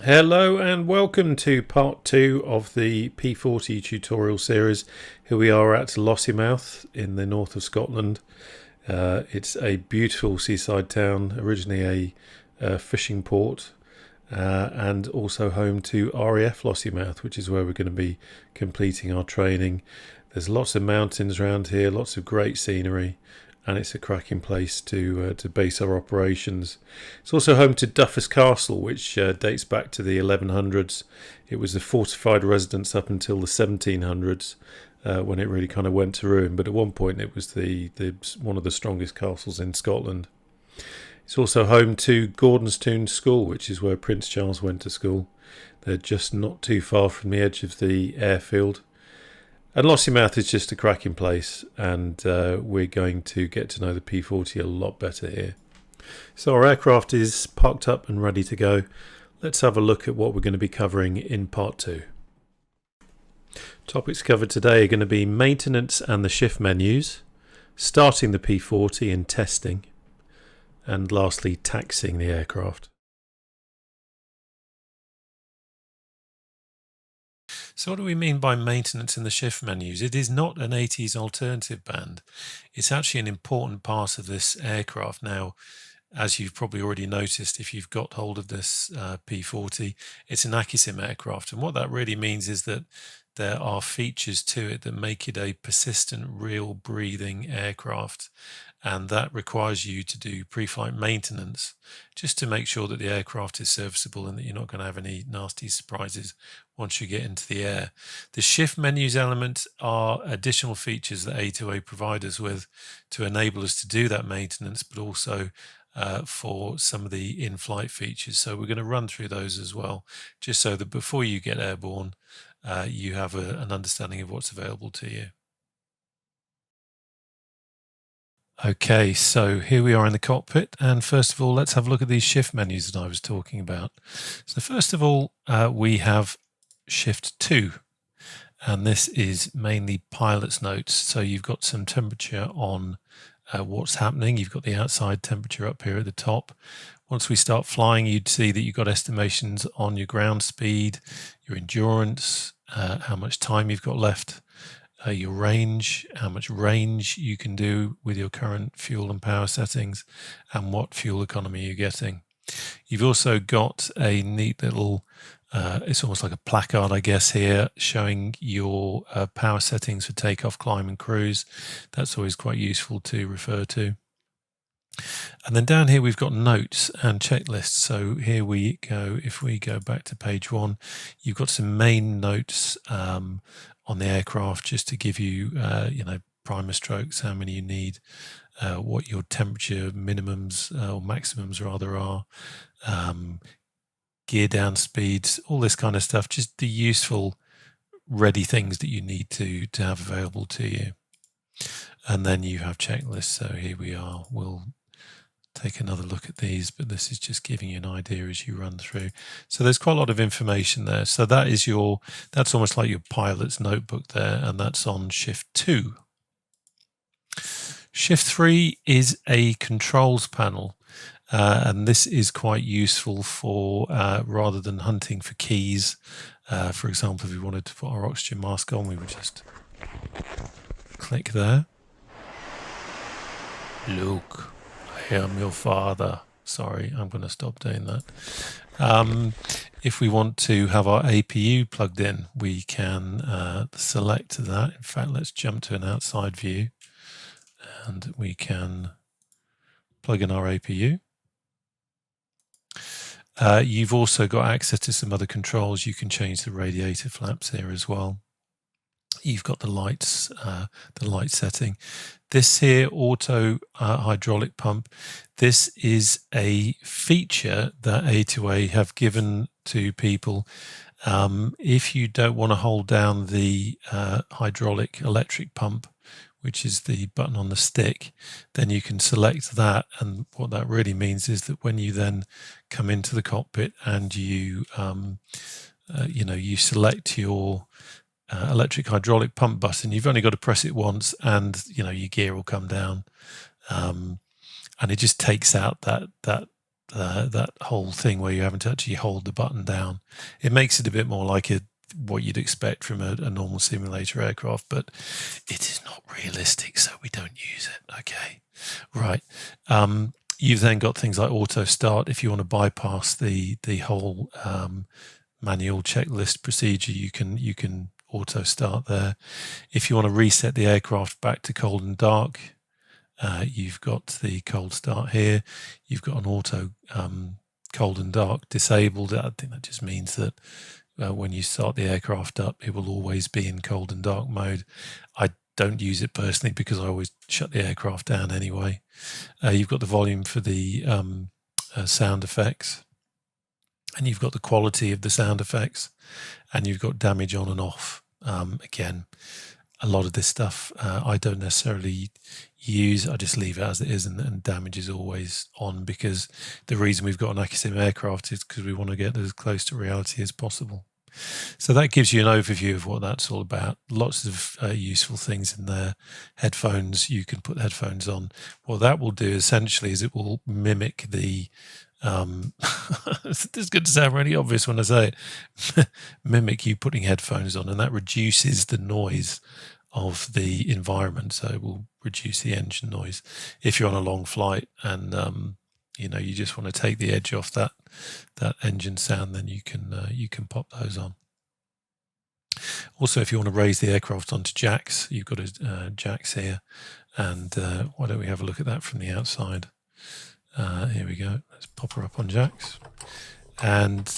Hello and welcome to part 2 of the P-40 tutorial series. Here we are at Lossiemouth in the north of Scotland. It's a beautiful seaside town, originally a fishing port, and also home to RAF Lossiemouth, which is where we're going to be completing our training. There's lots of mountains around here, lots of great scenery, and it's a cracking place to base our operations. It's also home to Duffus Castle, which dates back to the 1100s. It was a fortified residence up until the 1700s, when it really kind of went to ruin. But at one point, it was the one of the strongest castles in Scotland. It's also home to Gordonstoun School, which is where Prince Charles went to school. They're just not too far from the edge of the airfield. And Lossiemouth is just a cracking place, and we're going to get to know the P-40 a lot better here. So our aircraft is parked up and ready to go. Let's have a look at what we're going to be covering in part 2. Topics covered today are going to be maintenance and the shift menus, starting the P-40 and testing, and lastly taxiing the aircraft. So what do we mean by maintenance in the shift menus? It is not an 80s alternative band. It's actually an important part of this aircraft. Now, as you've probably already noticed, if you've got hold of this P-40, it's an Accu-sim aircraft. And what that really means is that there are features to it that make it a persistent, real breathing aircraft. And that requires you to do pre-flight maintenance just to make sure that the aircraft is serviceable and that you're not going to have any nasty surprises once you get into the air. The shift menus element are additional features that A2A provide us with to enable us to do that maintenance, but also for some of the in-flight features. So we're going to run through those as well, just so that before you get airborne, you have an understanding of what's available to you. Okay, so here we are in the cockpit, and first of all, let's have a look at these shift menus that I was talking about. So first of all, we have shift 2, and this is mainly pilot's notes. So you've got some temperature on what's happening. You've got the outside temperature up here at the top. Once we start flying, you'd see that you've got estimations on your ground speed, your endurance, how much time you've got left, your range, how much range you can do with your current fuel and power settings, and what fuel economy you're getting. You've also got a neat little, it's almost like a placard, I guess, here showing your power settings for takeoff, climb and cruise. That's always quite useful to refer to. And then down here we've got notes and checklists. So here we go. If we go back to page 1, you've got some main notes on the aircraft just to give you, primer strokes, how many you need, what your temperature minimums or maximums rather are, gear down speeds, all this kind of stuff, just the useful ready things that you need to have available to you. And then you have checklists. So here we are. We'll take another look at these, but this is just giving you an idea as you run through. So there's quite a lot of information there. So that is that's almost like your pilot's notebook there, and that's on shift 2. Shift 3 is a controls panel, and this is quite useful for rather than hunting for keys. For example, if we wanted to put our oxygen mask on, we would just click there. Luke, I am your father. Sorry, I'm going to stop doing that. If we want to have our APU plugged in, we can select that. In fact, let's jump to an outside view, and we can plug in our APU. You've also got access to some other controls. You can change the radiator flaps here as well. You've got the lights, the light setting. This here, auto hydraulic pump, this is a feature that A2A have given to people. If you don't want to hold down the hydraulic electric pump, which is the button on the stick, then you can select that. And what that really means is that when you then come into the cockpit and you, you select your electric hydraulic pump button, you've only got to press it once, and your gear will come down, and it just takes out that that whole thing where you haven't to actually hold the button down. It makes it a bit more like what you'd expect from a normal simulator aircraft, but it is not realistic, so we don't use it. Okay, right. You've then got things like auto start. If you want to bypass the whole manual checklist procedure, you can auto start there. If you want to reset the aircraft back to cold and dark, you've got the cold start here. You've got an auto cold and dark disabled. I think that just means that when you start the aircraft up, it will always be in cold and dark mode. I don't use it personally because I always shut the aircraft down anyway. You've got the volume for the sound effects, and you've got the quality of the sound effects, and you've got damage on and off. Again, a lot of this stuff I don't necessarily use. I just leave it as it is, and damage is always on, because the reason we've got an Accu-sim aircraft is because we want to get as close to reality as possible. So that gives you an overview of what that's all about. Lots of useful things in there. Headphones, you can put headphones on. What that will do essentially is it will mimic the this is going to sound really obvious when I say it, mimic you putting headphones on, and that reduces the noise of the environment. So it will reduce the engine noise if you're on a long flight and you just want to take the edge off that engine sound. Then you can pop those on. Also, if you want to raise the aircraft onto jacks, you've got jacks here, and why don't we have a look at that from the outside? Here we go. Let's pop her up on jacks. And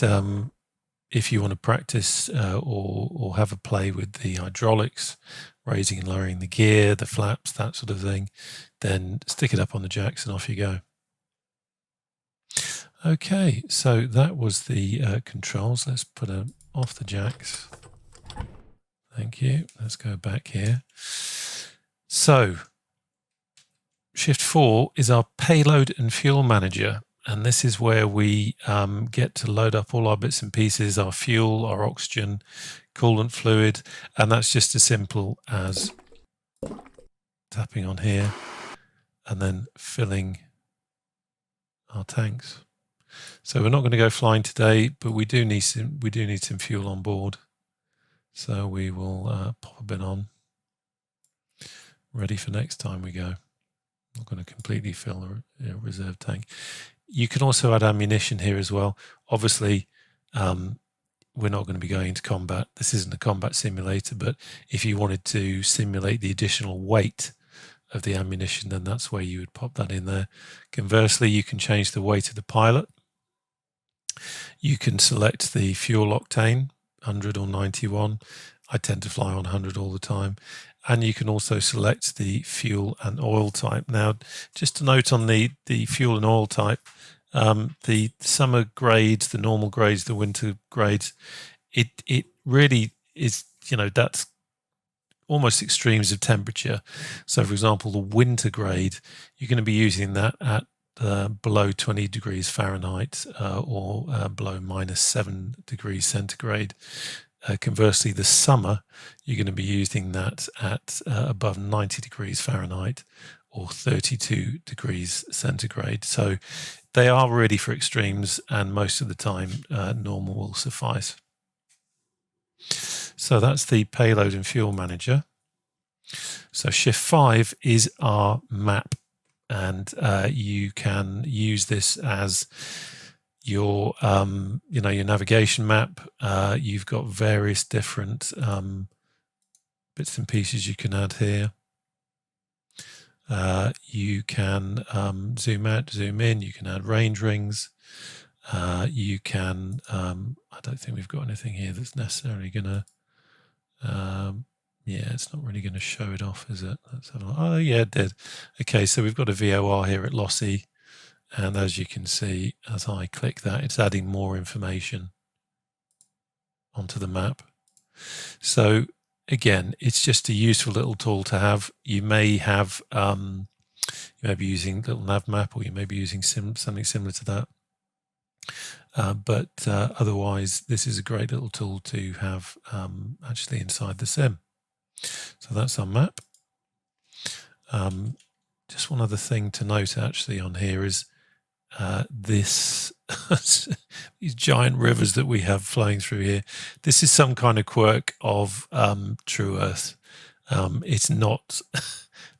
if you want to practice or have a play with the hydraulics, raising and lowering the gear, the flaps, that sort of thing, then stick it up on the jacks and off you go. Okay, so that was the controls. Let's put them off the jacks. Thank you. Let's go back here. So Shift 4 is our payload and fuel manager, and this is where we get to load up all our bits and pieces, our fuel, our oxygen, coolant fluid, and that's just as simple as tapping on here and then filling our tanks. So we're not going to go flying today, but we do need some fuel on board. So we will pop a bit on, ready for next time we go. Not going to completely fill the reserve tank. You can also add ammunition here as well. Obviously, we're not going to be going into combat. This isn't a combat simulator, but if you wanted to simulate the additional weight of the ammunition, then that's where you would pop that in there. Conversely, you can change the weight of the pilot. You can select the fuel octane, 100 or 91. I tend to fly on 100 all the time. And you can also select the fuel and oil type. Now, just to note on the fuel and oil type, the summer grades, the normal grades, the winter grades, it really is, that's almost extremes of temperature. So, for example, the winter grade, you're going to be using that at below 20 degrees Fahrenheit or below -7 degrees centigrade. Conversely, the summer, you're going to be using that at above 90 degrees Fahrenheit or 32 degrees centigrade. So they are really for extremes, and most of the time normal will suffice. So that's the payload and fuel manager. So Shift 5 is our map, and you can use this as your your navigation map. You've got various different bits and pieces you can add here. You can zoom out, zoom in. You can add range rings. You can I don't think we've got anything here that's necessarily gonna yeah, it's not really going to show it off, is it? Let's have a look. Oh yeah, it did. Okay, so we've got a VOR here at Lossie. And as you can see, as I click that, it's adding more information onto the map. So again, it's just a useful little tool to have. You may have, you may be using a little nav map, or you may be using something similar to that. But otherwise, this is a great little tool to have actually inside the sim. So that's our map. Just one other thing to note actually on here is this these giant rivers that we have flowing through here. This is some kind of quirk of True Earth. It's not.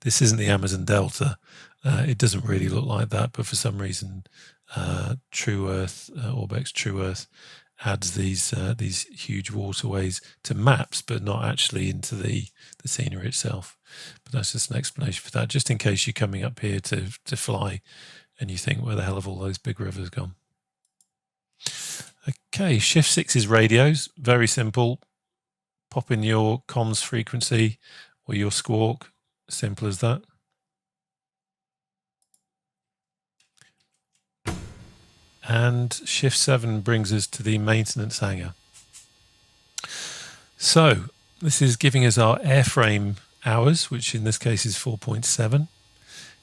This isn't the Amazon Delta. It doesn't really look like that, but for some reason, True Earth, Orbex True Earth, adds these huge waterways to maps, but not actually into the scenery itself. But that's just an explanation for that, just in case you're coming up here to fly and you think, where the hell have all those big rivers gone? Okay, Shift 6 is radios. Very simple. Pop in your comms frequency or your squawk. Simple as that. And Shift 7 brings us to the maintenance hangar. So this is giving us our airframe hours, which in this case is 4.7.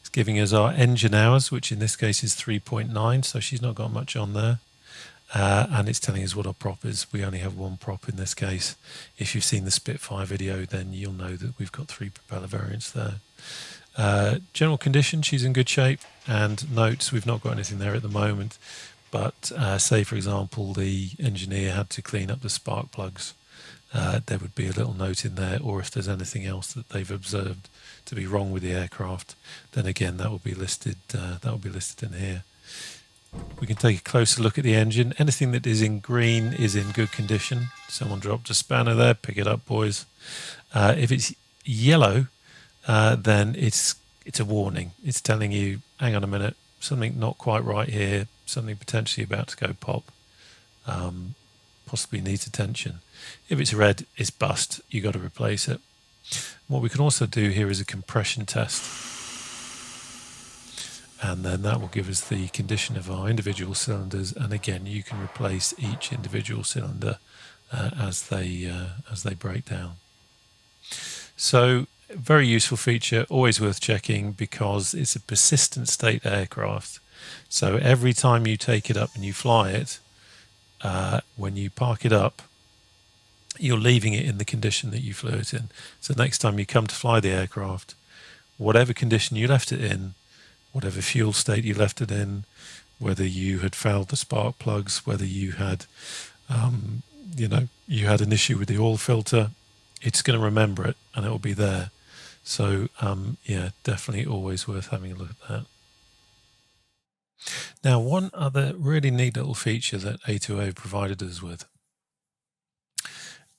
It's giving us our engine hours, which in this case is 3.9, so she's not got much on there. And it's telling us what our prop is. We only have one prop in this case. If you've seen the Spitfire video, then you'll know that we've got 3 propeller variants there. General condition, she's in good shape. And notes, we've not got anything there at the moment. But say, for example, the engineer had to clean up the spark plugs. There would be a little note in there, or if there's anything else that they've observed to be wrong with the aircraft, then again that will be listed. That will be listed in here. We can take a closer look at the engine. Anything that is in green is in good condition. Someone dropped a spanner there. Pick it up, boys. If it's yellow, then it's a warning. It's telling you, hang on a minute, something not quite right here. Something potentially about to go pop. Possibly needs attention. If it's red, it's bust. You got to replace it. What we can also do here is a compression test, and then that will give us the condition of our individual cylinders. And again, you can replace each individual cylinder as they break down. So very useful feature, always worth checking because it's a persistent state aircraft. So every time you take it up and you fly it, when you park it up, you're leaving it in the condition that you flew it in. So next time you come to fly the aircraft, whatever condition you left it in, whatever fuel state you left it in, whether you had fouled the spark plugs, whether you had, you had an issue with the oil filter, it's going to remember it and it will be there. So yeah, definitely always worth having a look at that. Now, one other really neat little feature that A2A provided us with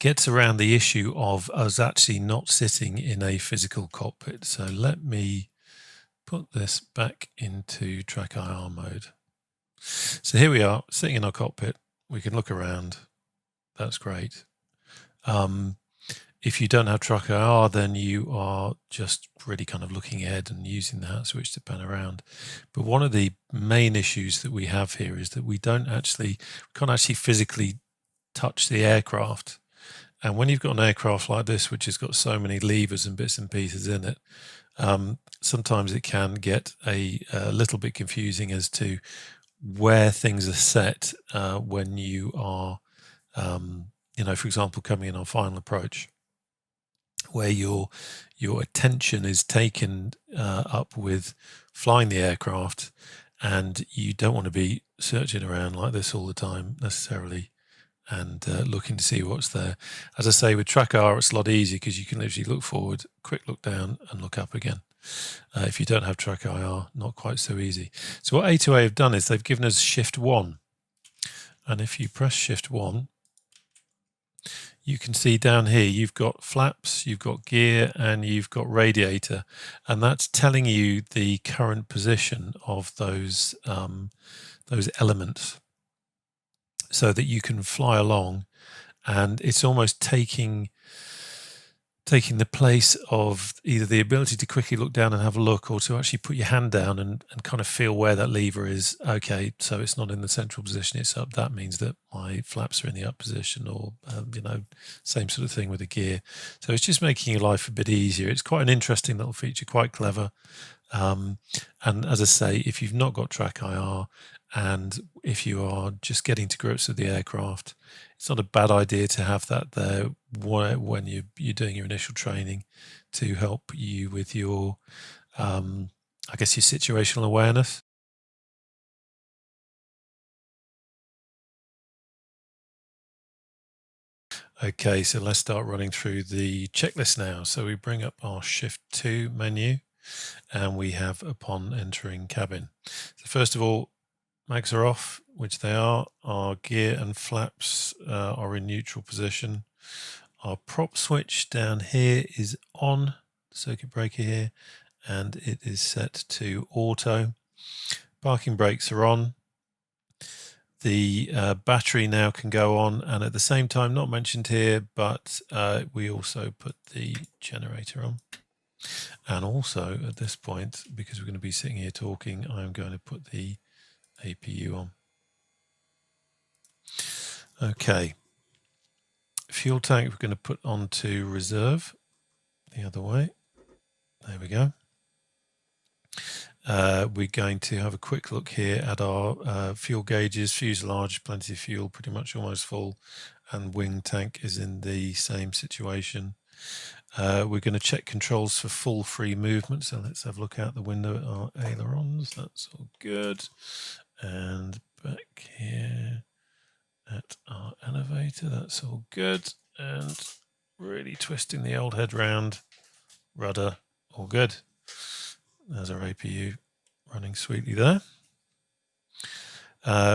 gets around the issue of us actually not sitting in a physical cockpit. So let me put this back into track IR mode. So here we are sitting in our cockpit. We can look around. That's great. If you don't have track IR, then you are just really kind of looking ahead and using the hat switch to pan around. But one of the main issues that we have here is that we can't actually physically touch the aircraft. And when you've got an aircraft like this, which has got so many levers and bits and pieces in it, sometimes it can get a little bit confusing as to where things are set when you are, for example, coming in on final approach, where your attention is taken up with flying the aircraft, and you don't want to be searching around like this all the time necessarily and looking to see what's there. As I say, with track R, it's a lot easier because you can literally look forward, quick look down and look up again. If you don't have track IR, not quite so easy. So what A2A have done is they've given us Shift 1. And if you press Shift 1, you can see down here, you've got flaps, you've got gear, and you've got radiator. And that's telling you the current position of those elements so that you can fly along. And it's almost taking the place of either the ability to quickly look down and have a look, or to actually put your hand down and kind of feel where that lever is. Okay, so it's not in the central position, it's up. That means that my flaps are in the up position, or, same sort of thing with the gear. So it's just making your life a bit easier. It's quite an interesting little feature, quite clever. And as I say, if you've not got track IR, and if you are just getting to grips with the aircraft, it's not a bad idea to have that there when you're doing your initial training to help you with your, your situational awareness. Okay, so let's start running through the checklist now. So we bring up our Shift 2 menu and we have upon entering cabin. So first of all, mags are off, which they are. Our gear and flaps are in neutral position. Our prop switch down here is on, circuit breaker here, and it is set to auto. Parking brakes are on. The battery now can go on, and at the same time, not mentioned here, but we also put the generator on. And also at this point, because we're going to be sitting here talking, I'm going to put the APU on. Okay. Fuel tank we're going to put onto reserve the other way. There we go. We're going to have a quick look here at our fuel gauges. Fuselage, plenty of fuel, pretty much almost full, and wing tank is in the same situation. We're going to check controls for full free movement, so let's have a look out the window at our ailerons. That's all good. And back here at our elevator, that's all good. And really twisting the old head round, rudder, all good. There's our APU running sweetly there.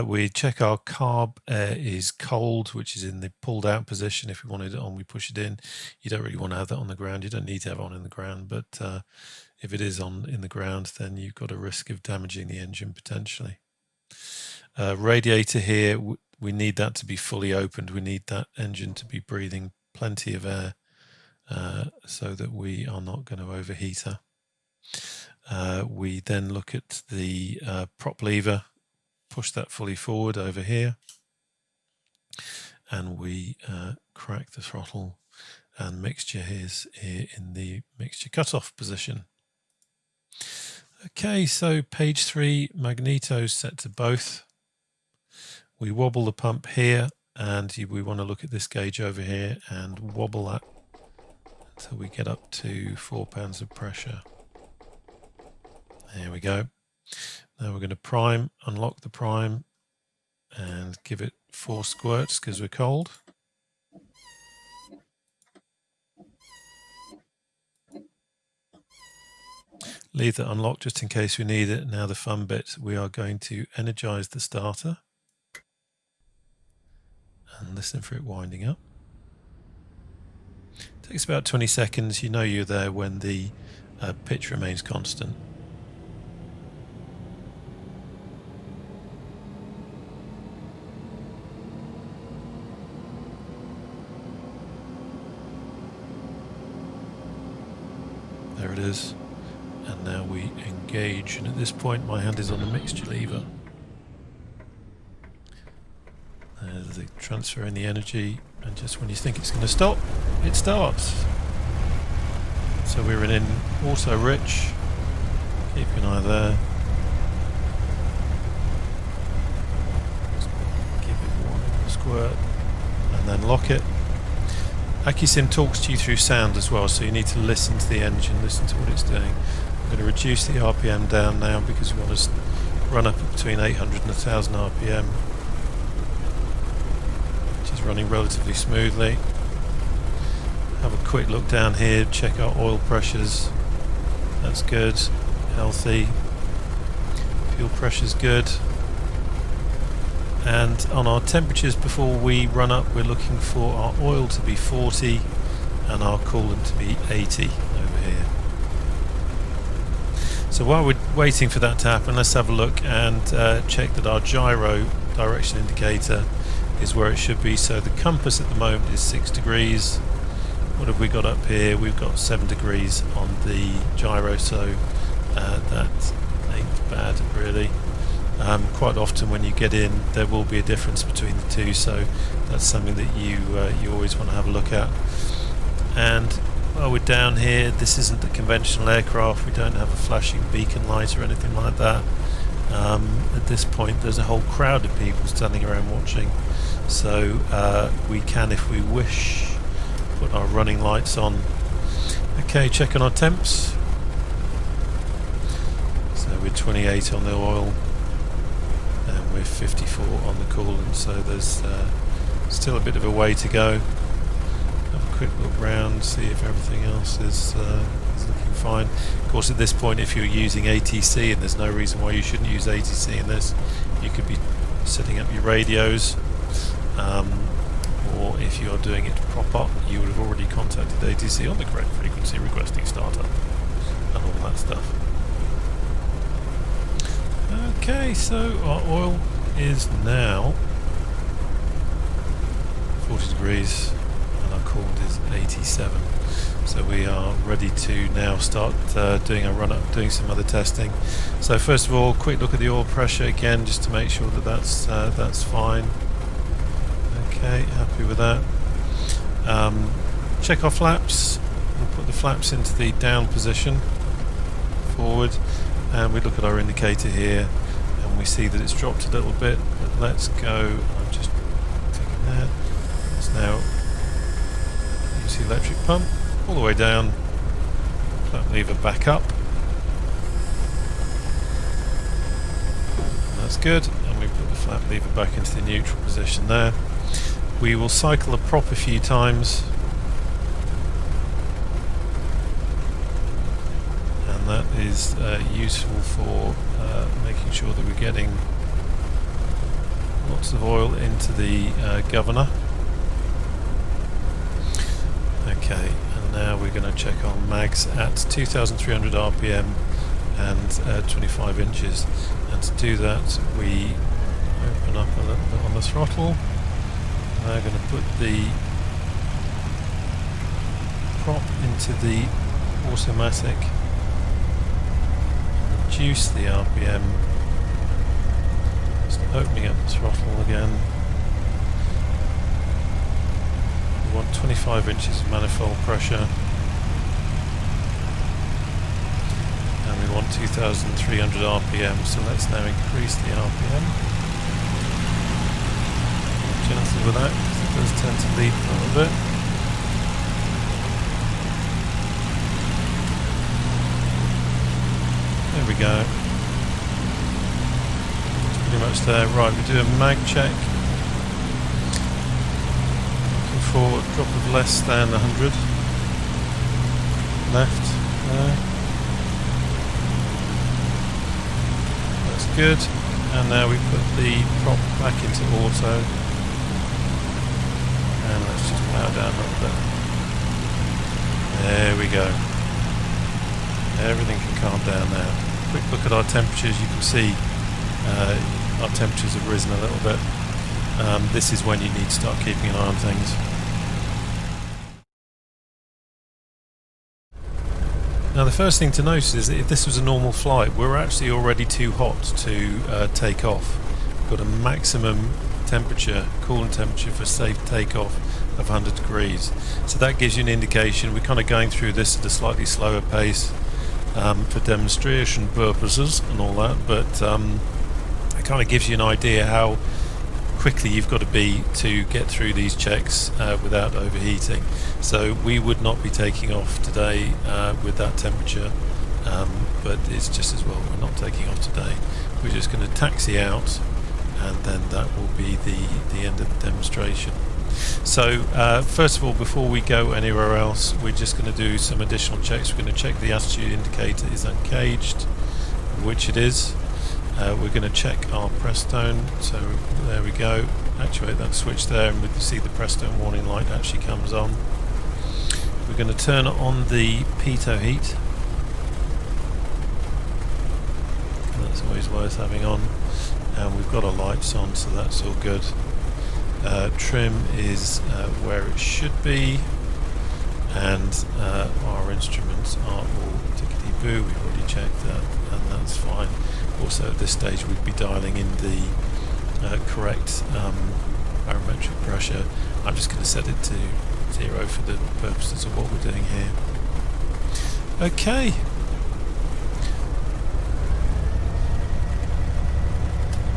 We check our carb air is cold, which is in the pulled out position. If we wanted it on, we push it in. You don't really want to have that on the ground. You don't need to have it on in the ground, but if it is on in the ground, then you've got a risk of damaging the engine potentially. Radiator here, we need that to be fully opened. We need that engine to be breathing plenty of air so that we are not going to overheat her. We then look at the prop lever, push that fully forward over here, and we crack the throttle, and mixture is here in the mixture cutoff position. Okay, so page 3, magneto set to both. We wobble the pump here, and we want to look at this gauge over here and wobble that until we get up to 4 pounds of pressure. There we go. Now we're going to prime, unlock the prime, and give it 4 squirts because we're cold. Leave that unlocked just in case we need it. Now the fun bit, we are going to energize the starter and listen for it winding up. It takes about 20 seconds. You know you're there when the pitch remains constant. There it is. And now we engage, and at this point my hand is on the mixture lever. There's the transfer in the energy, and just when you think it's going to stop, it starts. So we're in auto rich. Keep an eye there. Just give it 1 squirt and then lock it. Accu-sim talks to you through sound as well, so you need to listen to the engine, listen to what it's doing. I'm going to reduce the RPM down now because we want to run up between 800 and 1000 RPM, which is running relatively smoothly. Have a quick look down here, check our oil pressures. That's good, healthy. Fuel pressure's good. And on our temperatures before we run up, we're looking for our oil to be 40 and our coolant to be 80 over here. So while we're waiting for that to happen, let's have a look and check that our gyro direction indicator is where it should be. So the compass at the moment is 6 degrees. What have we got up here? We've got 7 degrees on the gyro, so that ain't bad really. Quite often when you get in, there will be a difference between the two, so that's something that you always want to have a look at. And while we're down here, this isn't the conventional aircraft. We don't have a flashing beacon light or anything like that. At this point, there's a whole crowd of people standing around watching, so we can, if we wish, put our running lights on. Okay, check on our temps. So we're 28 on the oil. And we're 54 on the coolant, so there's still a bit of a way to go. quick look round, see if everything else is looking fine. Of course, at this point, if you're using ATC, and there's no reason why you shouldn't use ATC in this, you could be setting up your radios, or if you're doing it proper, you would have already contacted ATC on the correct frequency, requesting startup and all that stuff. Okay, so our oil is now 40 degrees and our coolant is 87. So we are ready to now start doing a run-up, doing some other testing. So first of all, quick look at the oil pressure again, just to make sure that that's fine. Okay, happy with that. Check our flaps. We'll put the flaps into the down position, forward, and we look at our indicator here, and we see that it's dropped a little bit. But let's go. I'm just clicking there. Let's now use the electric pump all the way down. Flap lever back up. That's good, and we put the flap lever back into the neutral position there. We will cycle the prop a few times, and that is useful for making sure that we're getting lots of oil into the governor. Okay, and now we're going to check our mags at 2,300 RPM and 25 inches, and to do that we open up a little bit on the throttle. Now going to put the prop into the automatic, reduce the RPM, just opening up the throttle again. We want 25 inches of manifold pressure, and we want 2,300 RPM, so let's now increase the RPM. Nothing with that, because it does tend to leak a little bit. There we go. It's pretty much there. Right, we do a mag check. Looking for a drop of less than 100. Left, there. That's good. And now we put the prop back into auto. And let's just power down a little bit. There we go. Everything can calm down now. Quick look at our temperatures. You can see our temperatures have risen a little bit. This is when you need to start keeping an eye on things. Now the first thing to notice is that if this was a normal flight, we're actually already too hot to take off. We've got a maximum temperature, coolant temperature for safe takeoff of 100 degrees. So that gives you an indication. We're kind of going through this at a slightly slower pace for demonstration purposes and all that, but it kind of gives you an idea how quickly you've got to be to get through these checks without overheating. So we would not be taking off today with that temperature, but it's just as well we're not taking off today. We're just going to taxi out, and then that will be the end of the demonstration. So first of all, before we go anywhere else, we're just going to do some additional checks. We're going to check the attitude indicator is uncaged, which it is. We're going to check our press tone, so there we go. Actuate that switch there, and we can see the press tone warning light actually comes on. We're going to turn on the pitot heat. That's always worth having on. And we've got our lights on, so that's all good. Trim is where it should be, and our instruments are all tickety-boo. We've already checked that, and that's fine. Also at this stage we'd be dialing in the correct barometric pressure. I'm just going to set it to 0 for the purposes of what we're doing here. Okay.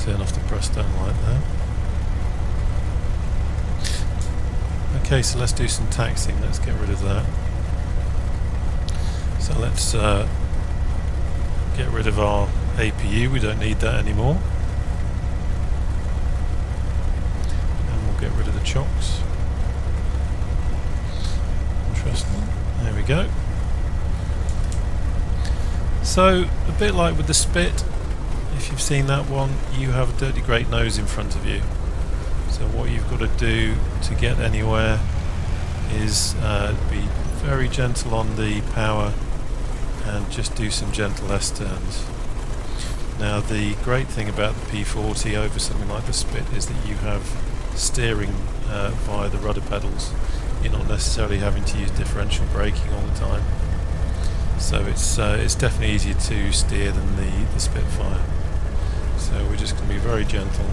Turn off the press down light there. Okay, so let's do some taxiing. Let's get rid of that. So let's get rid of our APU. We don't need that anymore. And we'll get rid of the chocks. go. So a bit like with the Spit, if you've seen that one, you have a dirty great nose in front of you. So what you've got to do to get anywhere is be very gentle on the power and just do some gentle S-turns. Now the great thing about the P-40 over something like the Spit is that you have steering via the rudder pedals. You're not necessarily having to use differential braking all the time. So it's definitely easier to steer than the Spitfire. So we're just going to be very gentle.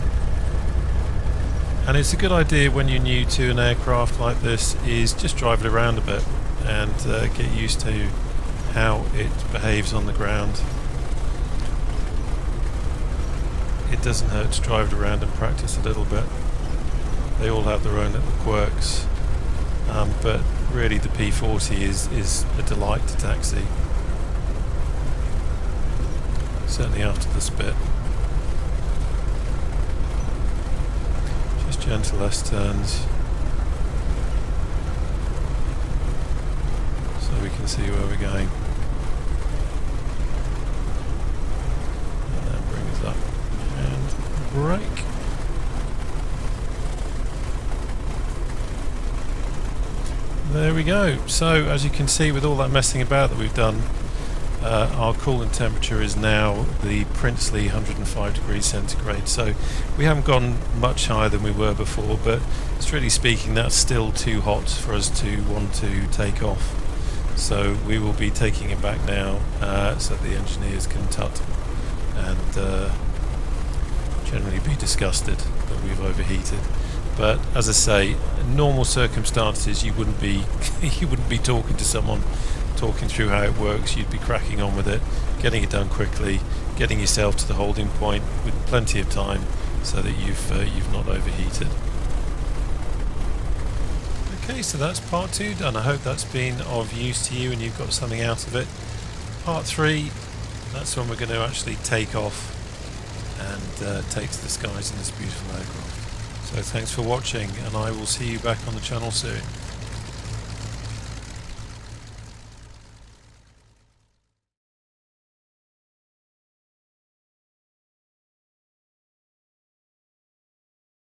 And it's a good idea when you're new to an aircraft like this is just drive it around a bit and get used to how it behaves on the ground. It doesn't hurt to drive it around and practice a little bit. They all have their own little quirks, but really the P-40 is a delight to taxi. Certainly after the Spit. Just gentle S-turns so we can see where we're going. And then bring us up and brake. There we go. So as you can see, with all that messing about that we've done, our coolant temperature is now the princely 105 degrees centigrade. So we haven't gone much higher than we were before, but strictly speaking that's still too hot for us to want to take off. So we will be taking it back now so the engineers can tut and generally be disgusted that we've overheated. But as I say, in normal circumstances you wouldn't be talking to someone, talking through how it works. You'd be cracking on with it, getting it done quickly, getting yourself to the holding point with plenty of time so that you've not overheated. Okay, so that's part 2 done. I hope that's been of use to you and you've got something out of it. Part 3, that's when we're going to actually take off and take to the skies in this beautiful aircraft. So thanks for watching, and I will see you back on the channel soon.